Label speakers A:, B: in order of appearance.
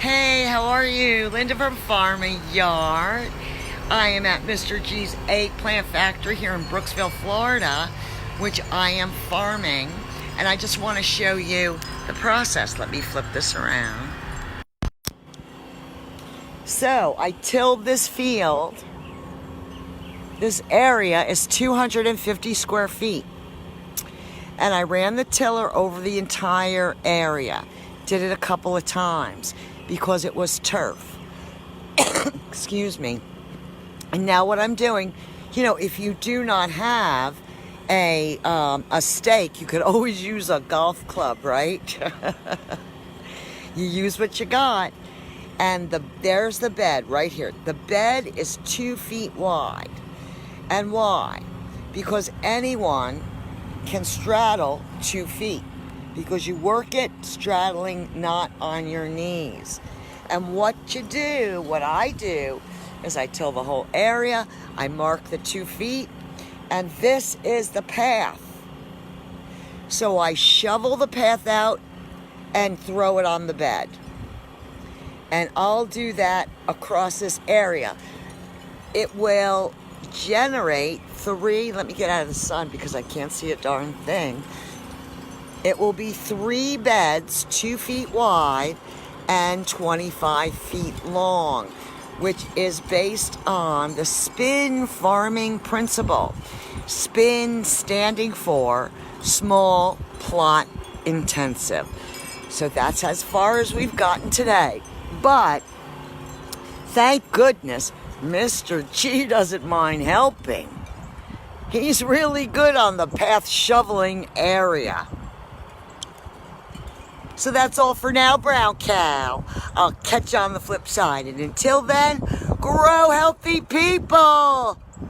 A: Hey, how are you? Linda from Farming Yard. I am at Mr. G's Eggplant Factory here in Brooksville, Florida, which I am farming. And I just want to show you the process. Let me flip this around. So, I tilled this field. This area is 250 square feet. And I ran the tiller over the entire area. Did it a couple of times because it was turf. Excuse me. And now what I'm doing, if you do not have a stake, you could always use a golf club, right? You use what you got. And there's the bed right here. The bed is 2 feet wide. And why? Because anyone can straddle 2 feet. Because you work it straddling, not on your knees. And what I do, is I till the whole area, I mark the 2 feet, and this is the path. So I shovel the path out and throw it on the bed. And I'll do that across this area. It will generate let me get out of the sun because I can't see a darn thing. It will be 3 beds, 2 feet wide and 25 feet long, which is based on the SPIN farming principle. SPIN standing for small plot intensive. So that's as far as we've gotten today. But thank goodness Mr. G doesn't mind helping. He's really good on the path shoveling area. So that's all for now, brown cow. I'll catch you on the flip side. And until then, grow healthy, people.